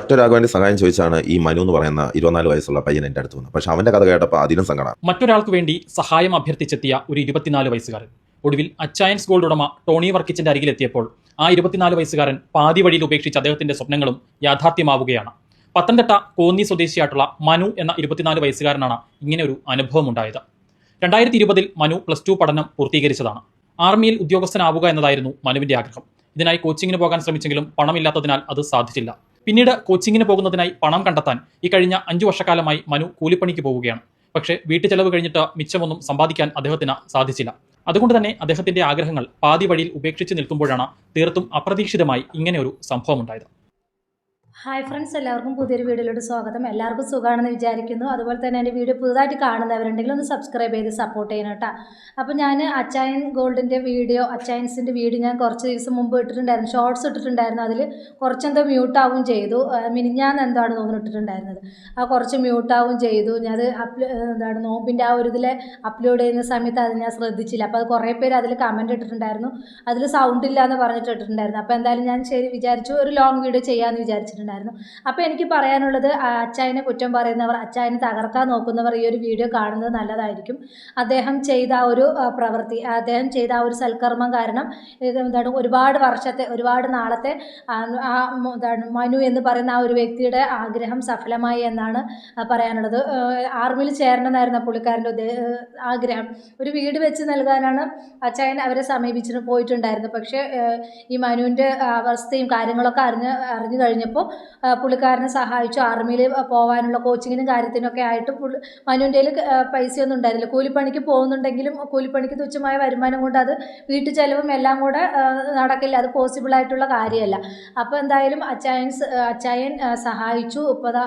മറ്റൊരാൾക്ക് വേണ്ടി സഹായം ചോദിച്ചാണ് ഈ മനു എന്ന് പറയുന്ന 24 വയസ്സുള്ള പയ്യൻ എൻ്റെ അടുത്ത് വന്നത്. പക്ഷെ അവൻ്റെ കഥ കേട്ടപ്പോൾ അതിനും സങ്കടം. മറ്റൊരാൾക്ക് വേണ്ടി സഹായം അഭ്യർത്ഥിച്ചെത്തിയ ഒരു 24 വയസ്സുകാരൻ ഒടുവിൽ അച്ചായൻസ് ഗോൾഡ് ഉടമ ടോണി വർക്കിച്ചിന്റെ അരികിലെത്തിയപ്പോൾ ആ 24 വയസ്സുകാരൻ പാതി വഴിയിൽ ഉപേക്ഷിച്ച് അദ്ദേഹത്തിന്റെ സ്വപ്നങ്ങളും യാഥാർത്ഥ്യമാവുകയാണ്. പത്തനംതിട്ട കോന്നി സ്വദേശിയായിട്ടുള്ള മനു എന്ന 24 വയസ്സുകാരനാണ് ഇങ്ങനെ ഒരു അനുഭവം ഉണ്ടായത്. 2020 മനു +2 പഠനം പൂർത്തീകരിച്ചതാണ്. ആർമിയിൽ ഉദ്യോഗസ്ഥനാവുക എന്നതായിരുന്നു മനുവിന്റെ ആഗ്രഹം. ഇതിനായി കോച്ചിങ്ങിന് പോകാൻ ശ്രമിച്ചെങ്കിലും പണമില്ലാത്തതിനാൽ അത് സാധിച്ചില്ല. പിന്നീട് കോച്ചിങ്ങിന് പോകുന്നതിനായി പണം കണ്ടെത്താൻ ഈ കഴിഞ്ഞ 5 വർഷക്കാലമായി മനു കൂലിപ്പണിക്ക് പോവുകയാണ്. പക്ഷേ വീട്ടു ചെലവ് കഴിഞ്ഞിട്ട് മിച്ചമൊന്നും സമ്പാദിക്കാൻ അദ്ദേഹത്തിന് സാധിച്ചില്ല. അതുകൊണ്ട് തന്നെ അദ്ദേഹത്തിന്റെ ആഗ്രഹങ്ങൾ പാതി വഴിയിൽ ഉപേക്ഷിച്ച് നിൽക്കുമ്പോഴാണ് തീർത്തും അപ്രതീക്ഷിതമായി ഇങ്ങനെ ഒരു സംഭവം ഉണ്ടായത്. ഹായ് ഫ്രണ്ട്സ്, എല്ലാവർക്കും പുതിയൊരു വീഡിയോയിലോട്ട് സ്വാഗതം. എല്ലാവർക്കും സുഖമാണെന്ന് വിചാരിക്കുന്നു. അതുപോലെ തന്നെ എൻ്റെ വീഡിയോ പുതുതായിട്ട് കാണുന്നവരുണ്ടെങ്കിൽ ഒന്ന് സബ്സ്ക്രൈബ് ചെയ്ത് സപ്പോർട്ട് ചെയ്യണം കേട്ടോ. അപ്പോൾ ഞാൻ അച്ചായൻ ഗോൾഡിൻ്റെ അച്ചായൻസിൻ്റെ വീഡിയോ ഞാൻ കുറച്ച് ദിവസം മുമ്പ് ഇട്ടിട്ടുണ്ടായിരുന്നു, ഷോർട്സ് ഇട്ടിട്ടുണ്ടായിരുന്നു. അതിൽ കുറച്ചെന്തോ മ്യൂട്ടാവും ചെയ്തു. മിനിഞ്ഞാന്ന് എന്താണ് തോന്നുന്നു ഇട്ടിട്ടുണ്ടായിരുന്നത്. ആ കുറച്ച് മ്യൂട്ടാവും ചെയ്തു. ഞാനത് നോമ്പിൻ്റെ ആ ഒരു ഇതിൽ അപ്ലോഡ് ചെയ്യുന്ന സമയത്ത് അത് ഞാൻ ശ്രദ്ധിച്ചില്ല. അപ്പോൾ അത് കുറേ പേര് അതിൽ കമൻറ്റ് ഇട്ടിട്ടുണ്ടായിരുന്നു. അതിൽ സൗണ്ട് ഇല്ല എന്ന് പറഞ്ഞിട്ട് ഇട്ടിട്ടുണ്ടായിരുന്നു. അപ്പോൾ എന്തായാലും ഞാൻ ശരി വിചാരിച്ചു, ഒരു ലോങ് വീഡിയോ ചെയ്യാമെന്ന് വിചാരിച്ചിട്ടുണ്ടായിരുന്നു. അപ്പോൾ എനിക്ക് പറയാനുള്ളത്, അച്ചായനെ കുറ്റം പറയുന്നവർ, അച്ചായനെ തകർക്കാൻ നോക്കുന്നവർ ഈ ഒരു വീഡിയോ കാണുന്നത് നല്ലതായിരിക്കും. അദ്ദേഹം ചെയ്ത ആ ഒരു പ്രവൃത്തി, അദ്ദേഹം ചെയ്ത ആ ഒരു സൽക്കർമ്മം കാരണം ഒരുപാട് നാളത്തെ മനു എന്ന് പറയുന്ന ആ ഒരു വ്യക്തിയുടെ ആഗ്രഹം സഫലമായി എന്നാണ് പറയാനുള്ളത്. ആർമിയിൽ ചേരണമെന്നായിരുന്നു പുള്ളിക്കാരൻ്റെ ആഗ്രഹം. ഒരു വീട് വെച്ച് നൽകാനാണ് അച്ചായൻ അവരെ സമീപിച്ചിട്ട് പോയിട്ടുണ്ടായിരുന്നത്. പക്ഷേ ഈ മനുവിൻ്റെ അവസ്ഥയും കാര്യങ്ങളൊക്കെ അറിഞ്ഞു കഴിഞ്ഞപ്പോൾ പുള്ളിക്കാരനെ സഹായിച്ചു. ആർമിയിൽ പോകാനുള്ള കോച്ചിങ്ങിനും കാര്യത്തിനൊക്കെ ആയിട്ട് മനുവിൻ്റെ കയ്യിൽ പൈസയൊന്നും ഉണ്ടായിരുന്നില്ല. കൂലിപ്പണിക്ക് പോകുന്നുണ്ടെങ്കിലും കൂലിപ്പണിക്ക് തുച്ഛമായ വരുമാനം കൊണ്ട് അത് വീട്ടു ചെലവും എല്ലാം കൂടെ നടക്കില്ല, അത് പോസിബിളായിട്ടുള്ള കാര്യമല്ല. അപ്പോൾ എന്തായാലും അച്ചായൻ സഹായിച്ചു. ഇപ്പോൾ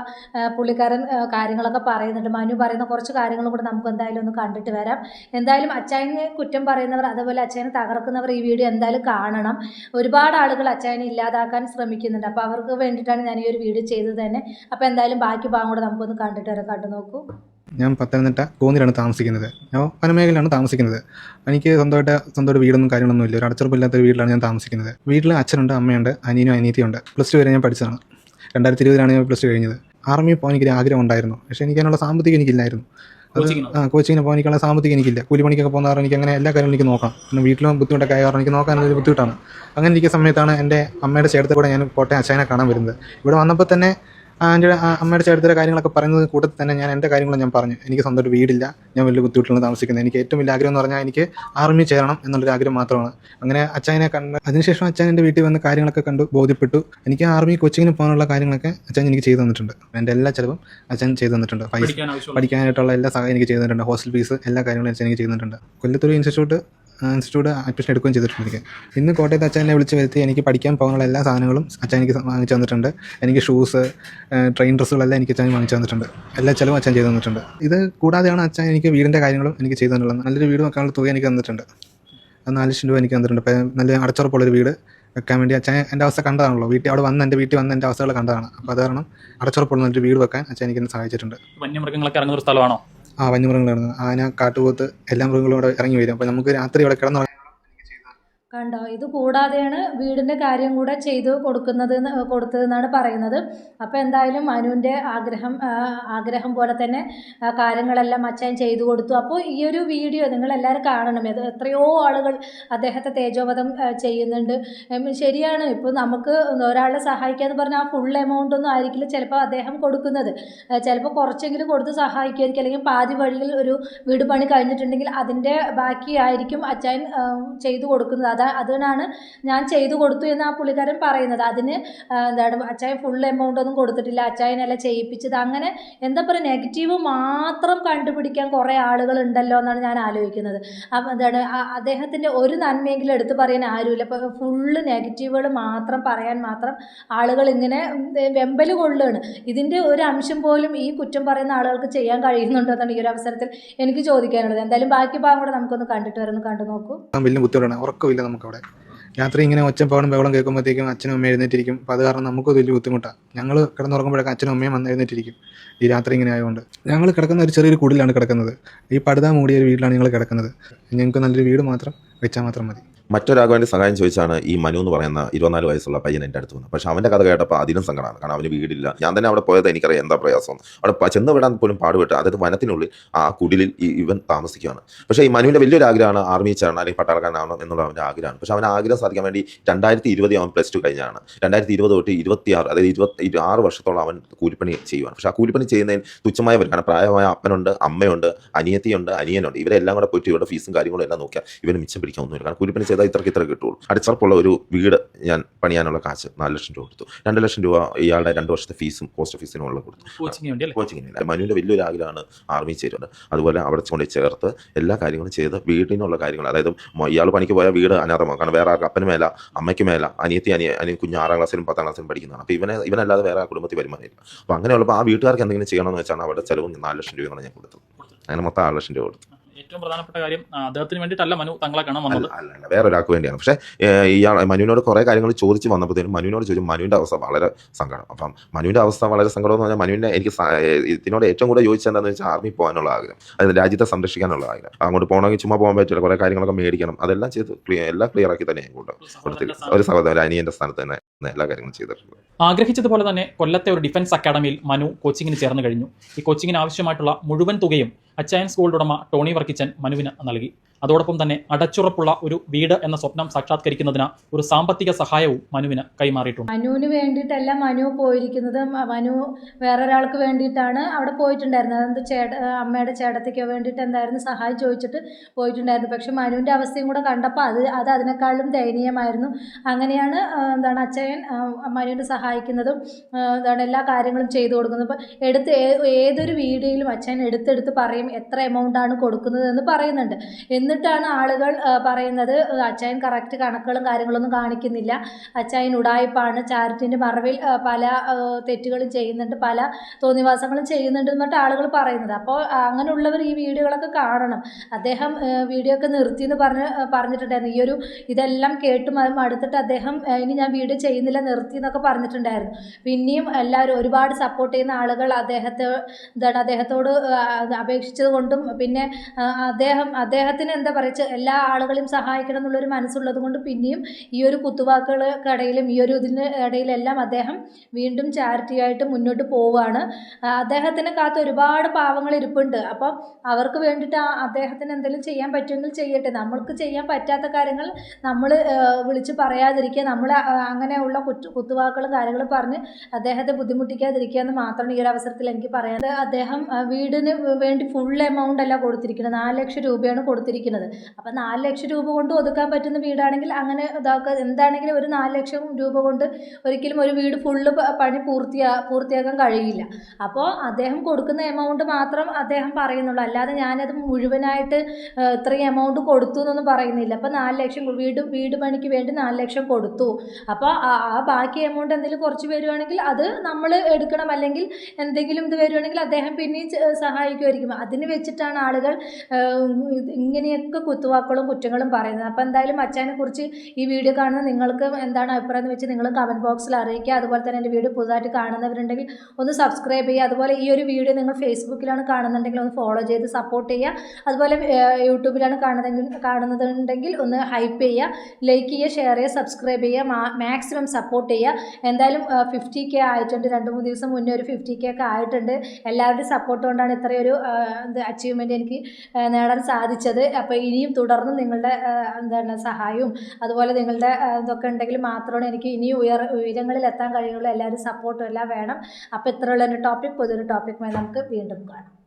പുള്ളിക്കാരൻ കാര്യങ്ങളൊക്കെ പറയുന്നുണ്ട്. മനു പറയുന്ന കുറച്ച് കാര്യങ്ങളും കൂടെ നമുക്ക് എന്തായാലും ഒന്ന് കണ്ടിട്ട് വരാം. എന്തായാലും അച്ചായനെ കുറ്റം പറയുന്നവർ, അതുപോലെ അച്ചായനെ തകർക്കുന്നവർ ഈ വീഡിയോ എന്തായാലും കാണണം. ഒരുപാട് ആളുകൾ അച്ചായനെ ഇല്ലാതാക്കാൻ ശ്രമിക്കുന്നുണ്ട്. അപ്പോൾ അവർക്ക് വേണ്ടിയിട്ടാണ് ഞാൻ ഈ ഒരു വീഡിയോ ചെയ്തത് തന്നെ. അപ്പോൾ എന്തായാലും ബാക്കി ഭാഗം കൂടെ നമുക്കൊന്ന് കണ്ടു നോക്കൂ. ഞാൻ പത്തനംതിട്ട കോന്നിയിലാണ് താമസിക്കുന്നത്. ഞാൻ വനമേഖലയിലാണ് താമസിക്കുന്നത്. എനിക്ക് സ്വന്തമായിട്ട് വീടൊന്നും കാര്യങ്ങളൊന്നും ഇല്ല. ഒരു അടച്ചുറപ്പില്ലാത്തൊരു വീട്ടിലാണ് ഞാൻ താമസിക്കുന്നത്. വീട്ടിൽ അച്ഛനുണ്ട്, അമ്മയുണ്ട്, അനിയനും അനിയത്തിയുണ്ട്. +2 വരെ ഞാൻ പഠിച്ചതാണ്. 2020 ഞാൻ +2 കഴിഞ്ഞത്. ആർമിയിൽ പോകാൻ എനിക്കൊരു ആഗ്രഹം ഉണ്ടായിരുന്നു. പക്ഷേ എനിക്കതിനുള്ള സാമ്പത്തികം എനിക്കില്ലായിരുന്നു. കോച്ചിങ്ങിന് പോകാൻ എനിക്കുള്ള സാമ്പത്തികം എനിക്കില്ല. കൂലിപ്പണിക്കൊക്കെ പോകുന്ന കാരണം എനിക്ക് അങ്ങനെ എല്ലാ കാര്യങ്ങളും എനിക്ക് നോക്കാം. പിന്നെ വീട്ടിലും ബുദ്ധിമുട്ടൊക്കെ ആയ കാരണം എനിക്ക് നോക്കാനൊരു ബുദ്ധിമുട്ടാണ്. അങ്ങനെ ഇരിക്കുന്ന സമയത്താണ് എൻ്റെ അമ്മയുടെ ചേട്ടത്തെ കൂടെ ഞാൻ കോട്ടയം അച്ചായനെ കാണാൻ വരുന്നത്. ഇവിടെ വന്നപ്പോൾ തന്നെ എൻ്റെ അമ്മയുടെ ചേട്ടത്തിൻ്റെ കാര്യങ്ങളൊക്കെ പറയുന്നത് കൂട്ടത്തിൽ തന്നെ ഞാൻ എൻ്റെ കാര്യങ്ങളും ഞാൻ പറഞ്ഞു. എനിക്ക് സ്വന്തമായിട്ട് വീടില്ല, ഞാൻ വലിയ ബുദ്ധിമുട്ടിലാണ് താമസിക്കുന്നത്. എനിക്ക് ഏറ്റവും വലിയ ആഗ്രഹം എന്ന് പറഞ്ഞാൽ എനിക്ക് ആർമി ചേരണം എന്നുള്ളൊരു ആഗ്രഹം മാത്രമാണ്. അങ്ങനെ അച്ചായനെ കണ്ട് അതിനുശേഷം അച്ചായൻ എൻ്റെ വീട്ടിൽ വന്ന് കാര്യങ്ങളൊക്കെ കണ്ടു ബോധ്യപ്പെട്ടു. എനിക്ക് ആർമി കോച്ചിങ്ങിന് പോകാനുള്ള കാര്യങ്ങളൊക്കെ അച്ചായൻ എനിക്ക് ചെയ്തു തന്നിട്ടുണ്ട്. എൻ്റെ എല്ലാ ചിലവും അച്ചായൻ ചെയ്തു തന്നിട്ടുണ്ട്. പൈസ പഠിക്കാനായിട്ടുള്ള എല്ലാ സഹായം എനിക്ക് ചെയ്തു തന്നിട്ടുണ്ട്. ഹോസ്റ്റൽ ഫീസ് എല്ലാ കാര്യങ്ങളും അച്ഛൻ എനിക്ക് ചെയ്തു തന്നിട്ടുണ്ട്. കൊല്ലത്തൊരു ഇൻസ്റ്റിറ്റ്യൂട്ട് അഡ്മിഷൻ എടുക്കുകയും ചെയ്തിട്ടുണ്ട്. എനിക്ക് ഇന്ന് കോട്ടയത്ത് അച്ഛനെ വിളിച്ച് വരുത്തി എനിക്ക് പഠിക്കാൻ പോകാനുള്ള എല്ലാ സാധനങ്ങളും അച്ഛൻ എനിക്ക് വാങ്ങിച്ചു തന്നിട്ടുണ്ട്. എനിക്ക് ഷൂസ്, ട്രെയിൻ ഡ്രസ്സുകളെല്ലാം എനിക്ക് അച്ഛൻ വാങ്ങിച്ചു തന്നിട്ടുണ്ട്. എല്ലാ ചിലവും അച്ഛൻ ചെയ്തു തന്നിട്ടുണ്ട്. ഇത് കൂടാതെയാണ് അച്ഛൻ എനിക്ക് വീടിൻ്റെ കാര്യങ്ങളും എനിക്ക് ചെയ്തു തന്നിട്ടുള്ളത്. നല്ലൊരു വീട് വെക്കാനുള്ള തുക എനിക്ക് തന്നിട്ടുണ്ട്. അത് 4 ലക്ഷം രൂപ എനിക്ക് തന്നിട്ടുണ്ട്. അപ്പോൾ നല്ല അടച്ചുറപ്പുള്ളൊരു വീട് വെക്കാൻ വേണ്ടി അച്ഛൻ എൻ്റെ അവസ്ഥ കണ്ടതാണല്ലോ. എൻ്റെ വീട്ടിൽ വന്ന് എൻ്റെ അവസ്ഥകൾ കണ്ടതാണ്. അപ്പോൾ അത് കാരണം അടച്ചുറപ്പുള്ള ഒരു വീട് വെക്കാൻ അച്ഛൻ എനിക്ക് സഹായിച്ചിട്ടുണ്ട്. വന്യമൃഗങ്ങളൊക്കെ ഇറങ്ങുന്ന ഒരു സ്ഥലമാണോ? വന്യമൃഗങ്ങളായിരുന്നു. ആന, കാട്ടുപോത്ത്, എല്ലാ മൃഗങ്ങളും ഇവിടെ ഇറങ്ങി വരും. അപ്പോൾ നമുക്ക് രാത്രി ഇവിടെ കിടന്നു കണ്ടോ, ഇത് കൂടാതെയാണ് വീടിൻ്റെ കാര്യം കൂടെ ചെയ്തു കൊടുത്തതെന്നാണ് പറയുന്നത്. അപ്പോൾ എന്തായാലും മനുവിൻ്റെ ആഗ്രഹം പോലെ തന്നെ കാര്യങ്ങളെല്ലാം അച്ചായൻ ചെയ്തു കൊടുത്തു. അപ്പോൾ ഈ ഒരു വീഡിയോ നിങ്ങളെല്ലാവരും കാണണം. എത്രയോ ആളുകൾ അദ്ദേഹത്തെ തേജോവധം ചെയ്യുന്നുണ്ട്. ശരിയാണ്, ഇപ്പോൾ നമുക്ക് ഒരാളെ സഹായിക്കാമെന്ന് പറഞ്ഞാൽ ആ ഫുൾ എമൗണ്ട് ഒന്നും ആയിരിക്കില്ല ചിലപ്പോൾ അദ്ദേഹം കൊടുക്കുന്നത്. ചിലപ്പോൾ കുറച്ചെങ്കിലും കൊടുത്ത് സഹായിക്കുമായിരിക്കും. അല്ലെങ്കിൽ പാതി വഴിയിൽ ഒരു വീട് പണി കഴിഞ്ഞിട്ടുണ്ടെങ്കിൽ അതിൻ്റെ ബാക്കിയായിരിക്കും അച്ചായൻ ചെയ്തു കൊടുക്കുന്നത്. അതിനാണ് ഞാൻ ചെയ്തു കൊടുത്തു എന്ന് ആ പുള്ളിക്കാരൻ പറയുന്നത്. അതിന് അച്ചായൻ ഫുൾ എമൗണ്ട് ഒന്നും കൊടുത്തിട്ടില്ല, അച്ചായനല്ല ചെയ്യിപ്പിച്ചത്. അങ്ങനെ എന്താ പറയുക, നെഗറ്റീവ് മാത്രം കണ്ടുപിടിക്കാൻ കുറേ ആളുകൾ ഉണ്ടല്ലോ എന്നാണ് ഞാൻ ആലോചിക്കുന്നത്. അദ്ദേഹത്തിൻ്റെ ഒരു നന്മയെങ്കിലും എടുത്തു പറയാൻ ആരുമില്ല. ഇപ്പോൾ ഫുള്ള് നെഗറ്റീവുകൾ പറയാൻ മാത്രം ആളുകൾ ഇങ്ങനെ വെമ്പൽ കൊള്ളുകയാണ്. ഇതിൻ്റെ ഒരു അംശം പോലും ഈ കുറ്റം പറയുന്ന ആളുകൾക്ക് ചെയ്യാൻ കഴിയുന്നുണ്ടോ എന്നാണ് ഈ ഒരു അവസരത്തിൽ എനിക്ക് ചോദിക്കാനുള്ളത്. എന്തായാലും ബാക്കി ഭാഗം കൂടെ നമുക്കൊന്ന് കണ്ടു നോക്കൂ. വലിയ ബുദ്ധിമുട്ടാണ്, ഉറക്കമില്ല നമുക്കവിടെ. രാത്രി ഇങ്ങനെ ഒച്ചപ്പാടും ബഹളം കേൾക്കുമ്പോഴത്തേക്കും അച്ഛനും അമ്മയും എഴുന്നേറ്റിരിക്കും. അപ്പോൾ അത് കാരണം നമുക്കും വലിയ ബുദ്ധിമുട്ടാണ്. ഞങ്ങൾ കിടന്നുറങ്ങുമ്പോഴൊക്കെ അച്ഛനും അമ്മയും വന്ന് എഴുന്നേറ്റിരിക്കും. ഈ രാത്രി ഇങ്ങനെ ആയതുകൊണ്ട് ഞങ്ങൾ കിടക്കുന്ന ഒരു ചെറിയൊരു കുടിലാണ് കിടക്കുന്നത്. ഈ പടുത മൂടിയ ഒരു വീട്ടിലാണ് ഞങ്ങൾ കിടക്കുന്നത്. ഞങ്ങൾക്ക് നല്ലൊരു വീട് മാത്രം വെച്ചാൽ മാത്രം മതി. മറ്റൊരാൾക്ക് വേണ്ടി സഹായം ചോദിച്ചാണ് ഈ മനു എന്ന് പറയുന്ന 24 വയസ്സുള്ള പയ്യൻ എൻ്റെ അടുത്ത് വന്നത്. പക്ഷെ അവൻ്റെ കഥ കേട്ടപ്പോൾ അതിലും സങ്കടമാണ്. കാരണം അവന് വീടില്ല. ഞാൻ തന്നെ അവിടെ പോയത് എനിക്കറിയാം എന്താ പ്രയാസം. അവിടെ ചെന്ന് വിടാൻ പോലും പാടുപെട്ട്, അതായത് വനത്തിനുള്ളിൽ ആ കുടിലിൽ ഇവൻ താമസിക്കുകയാണ്. പക്ഷേ ഈ മനുവിൻ്റെ വലിയൊരു ആഗ്രഹമാണ് ആർമി ചേരണം അല്ലെങ്കിൽ പട്ടാളക്കാരനാവണം എന്നുള്ള അവൻ്റെ ആഗ്രഹമാണ്. പക്ഷേ അവൻ ആഗ്രഹം സാധിക്കാൻ വേണ്ടി 2020 അവൻ +2 കഴിഞ്ഞാണ്. 2020 തൊട്ട് 26, അതായത് 26 വർഷത്തോളം അവൻ കൂലിപ്പണി ചെയ്യുവാണ്. പക്ഷേ ആ കൂലിപ്പണി ചെയ്യുന്നതിന് തുച്ഛമായ വരും. കാരണം പ്രായമായ അപ്പനുണ്ട്, അമ്മയുണ്ട്, അനിയത്തിയുണ്ട്, അനിയനുണ്ട്. ഇവരെല്ലാം കൂടെ പോയിട്ട് ഇവരുടെ ഫീസും കാര്യങ്ങളും എല്ലാം നോക്കിയാൽ ഇവന് മിച്ചം പിടിക്കാൻ ഒന്നുമില്ല. കാരണം കൂലിപ്പണി ചെയ്താൽ ഇത്ര കിട്ടുള്ളൂ. അടിച്ചറപ്പുള്ള ഒരു വീട് ഞാൻ പണിയാനുള്ള കാശ് 4 ലക്ഷം രൂപ കൊടുത്തു. 2 ലക്ഷം രൂപ ഇയാളുടെ 2 വർഷത്തെ ഫീസും പോസ്റ്റ് ഫീസിനും ഉള്ള കൊടുത്തു. കോച്ചിങ്ങിന് മനുവിൻ്റെ വലിയൊരു ആഗ്രഹമാണ് ആർമി ചേരുന്നത്. അതുപോലെ അവിടെ കൊണ്ട് ചേർത്ത് എല്ലാ കാര്യങ്ങളും ചെയ്ത് വീടിനുള്ള കാര്യങ്ങൾ, അതായത് ഇയാൾ പണിക്ക് പോയാൽ വീട് അനാഥമാകും. കാരണം വേറെ അപ്പന് മേല, അമ്മയ്ക്ക് മേല, അനിയൻ കുഞ്ഞ് 6ാം ക്ലാസ്സിലും 10ാം ക്ലാസ്സിലും പഠിക്കുന്നതാണ്. അപ്പോൾ ഇവനല്ലാതെ വേറെ കുടുംബത്തിൽ വരുമാനമില്ല. അപ്പോൾ അങ്ങനെയുള്ളപ്പോൾ ആ വീട്ടുകാർക്ക് എന്തെങ്കിലും ചെയ്യണമെന്ന് വെച്ചാണ് അവിടെ ചിലവും 4 ലക്ഷം രൂപയാണ് ഞാൻ കൊടുത്തത്. അങ്ങനെ മൊത്തം 6 ലക്ഷം രൂപ കൊടുത്തു. ഏറ്റവും പ്രധാനപ്പെട്ട കാര്യം അദ്ദേഹത്തിന് വേണ്ടിയിട്ടല്ല മനു തങ്ങളെ കാണാൻ വന്നത്. അല്ല, വേറെ ഒരാൾക്ക് വേണ്ടിയാണ്. പക്ഷേ ഇയാൾ മനുവിനോട് കുറേ കാര്യങ്ങൾ ചോദിച്ച് വന്നപ്പോഴത്തേനും മനുവിനോട് ചോദിച്ചു. മനുവിൻ്റെ അവസ്ഥ വളരെ സങ്കടം. അപ്പം മനുവിൻ്റെ അവസ്ഥ വളരെ സങ്കടം എന്ന് പറഞ്ഞാൽ മനുവിൻ്റെ എനിക്ക് ഇതിനോട് ഏറ്റവും കൂടുതൽ ചോദിച്ചത് എന്താണെന്ന് വെച്ചാൽ ആർമി പോകാനുള്ള ആഗ്രഹം, അതായത് രാജ്യത്തെ സംരക്ഷിക്കാനുള്ള ആഗ്രഹം. അങ്ങോട്ട് പോകണമെങ്കിൽ ചുമ്മാ പോകാൻ പറ്റില്ല, കുറേ കാര്യങ്ങളൊക്കെ മേടിക്കണം. അതെല്ലാം ചെയ്ത് എല്ലാം ക്ലിയർ ആക്കി തന്നെ കൊടുത്തില്ല. ഒരു സഹോദരൻ അനിയൻ്റെ സ്ഥാനത്ത് തന്നെ എല്ലാ കാര്യങ്ങളും ചെയ്തിട്ടുണ്ട്. ആഗ്രഹിച്ചതുപോലെ തന്നെ കൊല്ലത്തെ ഒരു ഡിഫൻസ് അക്കാഡമിയിൽ മനു കോച്ചിങ്ങിന് ചേർന്ന് കഴിഞ്ഞു. ഈ കോച്ചിങ്ങിന് ആവശ്യമായിട്ടുള്ള മുഴുവൻ തുകയും അച്ചയൻസ് ഗോൾഡ് ഉടമ ടോണി വർക്കിച്ചൻ മനുവിന് നൽകി. അതോടൊപ്പം തന്നെ അടച്ചുറപ്പുള്ള ഒരു വീട് എന്ന സ്വപ്നം സാക്ഷാത്കരിക്കുന്നതിന് ഒരു സാമ്പത്തിക സഹായവും മനുവിന് കൈമാറിയിട്ടുണ്ട്. മനുവിന് വേണ്ടിയിട്ടല്ല മനു പോയിരിക്കുന്നത്. മനു വേറൊരാൾക്ക് വേണ്ടിയിട്ടാണ് അവിടെ പോയിട്ടുണ്ടായിരുന്നത്. അതെന്ത് അമ്മയുടെ ചേട്ടത്തിക്കോ വേണ്ടിയിട്ട് എന്തായിരുന്നു സഹായം ചോദിച്ചിട്ട് പോയിട്ടുണ്ടായിരുന്നു. പക്ഷെ മനുവിൻ്റെ അവസ്ഥയും കൂടെ കണ്ടപ്പോൾ അത് അതിനേക്കാളും ദയനീയമായിരുന്നു. അങ്ങനെയാണ് അച്ചയൻ മനുവിനെ സഹായിക്കുന്നതും എല്ലാ കാര്യങ്ങളും ചെയ്തു കൊടുക്കുന്നത്. ഇപ്പോൾ ഏതൊരു വീഡിയോയിലും അച്ചയൻ എടുത്തെടുത്ത് പറയും എത്ര എമൗണ്ടാണ് കൊടുക്കുന്നത് എന്ന് പറയുന്നുണ്ട്. എന്നിട്ടാണ് ആളുകൾ പറയുന്നത് അച്ചായൻ കറക്റ്റ് കണക്കുകളും കാര്യങ്ങളൊന്നും കാണിക്കുന്നില്ല, അച്ചായൻ ഉടായിപ്പാണ്, ചാരിറ്റിൻ്റെ മറവിൽ പല തെറ്റുകളും ചെയ്യുന്നുണ്ട്, പല തോന്നിവാസങ്ങളും ചെയ്യുന്നുണ്ട് എന്നിട്ട് ആളുകൾ പറയുന്നത്. അപ്പോൾ അങ്ങനെയുള്ളവർ ഈ വീഡിയോകളൊക്കെ കാണണം. അദ്ദേഹം വീഡിയോ ഒക്കെ നിർത്തിയെന്ന് പറഞ്ഞിട്ടുണ്ടായിരുന്നു. ഇതെല്ലാം കേട്ട് മടുത്തിട്ട് അദ്ദേഹം ഇനി ഞാൻ വീഡിയോ ചെയ്യുന്നില്ല, നിർത്തി എന്നൊക്കെ പറഞ്ഞിട്ടുണ്ടായിരുന്നു. പിന്നെയും എല്ലാവരും ഒരുപാട് സപ്പോർട്ട് ചെയ്യുന്ന ആളുകൾ അദ്ദേഹത്തോട് അപേക്ഷിച്ചത് കൊണ്ടും പിന്നെ അദ്ദേഹത്തിന് എന്താ പറയുക എല്ലാ ആളുകളെയും സഹായിക്കണം എന്നുള്ളൊരു മനസ്സുള്ളത് കൊണ്ട് പിന്നെയും ഈ ഒരു കുത്തുവാക്കുകൾക്കിടയിലും ഈ ഒരു ഇതിന് ഇടയിലെല്ലാം അദ്ദേഹം വീണ്ടും ചാരിറ്റിയായിട്ട് മുന്നോട്ട് പോവുകയാണ്. അദ്ദേഹത്തിന് കാത്ത് ഒരുപാട് പാവങ്ങൾ ഇരിപ്പുണ്ട്. അപ്പം അവർക്ക് വേണ്ടിയിട്ട് അദ്ദേഹത്തിന് എന്തെങ്കിലും ചെയ്യാൻ പറ്റുമെങ്കിൽ ചെയ്യട്ടെ. നമ്മൾക്ക് ചെയ്യാൻ പറ്റാത്ത കാര്യങ്ങൾ നമ്മൾ വിളിച്ച് പറയാതിരിക്കുക, നമ്മൾ അങ്ങനെയുള്ള കുത്തുവാക്കുകളും കാര്യങ്ങളും പറഞ്ഞ് അദ്ദേഹത്തെ ബുദ്ധിമുട്ടിക്കാതിരിക്കുക എന്ന് മാത്രമാണ് ഈ ഒരു അവസരത്തിൽ എനിക്ക് പറയാനുള്ളത്. അദ്ദേഹം വീടിന് വേണ്ടി ഫുൾ എമൗണ്ട് അല്ല കൊടുത്തിരിക്കുന്നത്, 4 ലക്ഷം രൂപയാണ് കൊടുത്തിരിക്കുന്നത്. അപ്പം 4 ലക്ഷം രൂപ കൊണ്ട് ഒതുക്കാൻ പറ്റുന്ന വീടാണെങ്കിൽ അങ്ങനെ എന്താണെങ്കിലും ഒരു 4 ലക്ഷം രൂപ കൊണ്ട് ഒരിക്കലും ഒരു വീട് ഫുള്ള് പണി പൂർത്തിയാക്കാൻ കഴിയില്ല. അപ്പോൾ അദ്ദേഹം കൊടുക്കുന്ന എമൗണ്ട് മാത്രം അദ്ദേഹം പറയുന്നുള്ളൂ, അല്ലാതെ ഞാനത് മുഴുവനായിട്ട് ഇത്രയും എമൗണ്ട് കൊടുത്തു എന്നൊന്നും പറയുന്നില്ല. അപ്പോൾ 4 ലക്ഷം വീട് പണിക്ക് വേണ്ടി 4 ലക്ഷം കൊടുത്തു. അപ്പോൾ ആ ബാക്കി എമൗണ്ട് എന്തെങ്കിലും കുറച്ച് വരുവാണെങ്കിൽ അത് നമ്മൾ എടുക്കണം, അല്ലെങ്കിൽ എന്തെങ്കിലും ഇത് വരുവാണെങ്കിൽ അദ്ദേഹം പിന്നെയും സഹായിക്കുമായിരിക്കും. അതിന് വെച്ചിട്ടാണ് ആളുകൾ ഇങ്ങനെയൊക്കെ കുത്തുവാക്കുകളും കുറ്റങ്ങളും പറയുന്നത്. അപ്പോൾ എന്തായാലും അച്ചായനെ കുറിച്ച് ഈ വീഡിയോ കാണുന്ന നിങ്ങൾക്ക് എന്താണ് അഭിപ്രായം എന്ന് വെച്ച് നിങ്ങൾ കമൻറ്റ് ബോക്സിൽ അറിയിക്കുക. അതുപോലെ തന്നെ എൻ്റെ വീഡിയോ പുതുതായിട്ട് കാണുന്നവരുണ്ടെങ്കിൽ ഒന്ന് സബ്സ്ക്രൈബ് ചെയ്യുക. അതുപോലെ ഈ ഒരു വീഡിയോ നിങ്ങൾ ഫേസ്ബുക്കിലാണ് കാണുന്നുണ്ടെങ്കിൽ ഒന്ന് ഫോളോ ചെയ്ത് സപ്പോർട്ട് ചെയ്യുക. അതുപോലെ യൂട്യൂബിലാണ് കാണുന്നതുണ്ടെങ്കിൽ ഒന്ന് ഹൈപ്പ് ചെയ്യുക, ലൈക്ക് ചെയ്യുക, ഷെയർ ചെയ്യുക, സബ്സ്ക്രൈബ് ചെയ്യുക, മാക്സിമം സപ്പോർട്ട് ചെയ്യുക. എന്തായാലും 50K ആയിട്ടുണ്ട്. 2-3 ദിവസം മുന്നേ ഒരു 50K ഒക്കെ ആയിട്ടുണ്ട്. എല്ലാവരുടെയും സപ്പോർട്ട് കൊണ്ടാണ് ഇത്രയൊരു അച്ചീവ്മെൻറ്റ് എനിക്ക് നേടാൻ സാധിച്ചത്. അപ്പോൾ ഇനിയും തുടർന്നും നിങ്ങളുടെ സഹായവും അതുപോലെ നിങ്ങളുടെ ഇതൊക്കെ ഉണ്ടെങ്കിൽ മാത്രമാണ് എനിക്ക് ഇനിയും ഉയരങ്ങളിൽ എത്താൻ കഴിയുള്ളൂ. എല്ലാവരും സപ്പോർട്ടും എല്ലാം വേണം. അപ്പോൾ ഇത്രയുള്ള ഒരു ടോപ്പിക് പുതിയൊരു ടോപ്പിക്കുമായി നമുക്ക് വീണ്ടും കാണാം.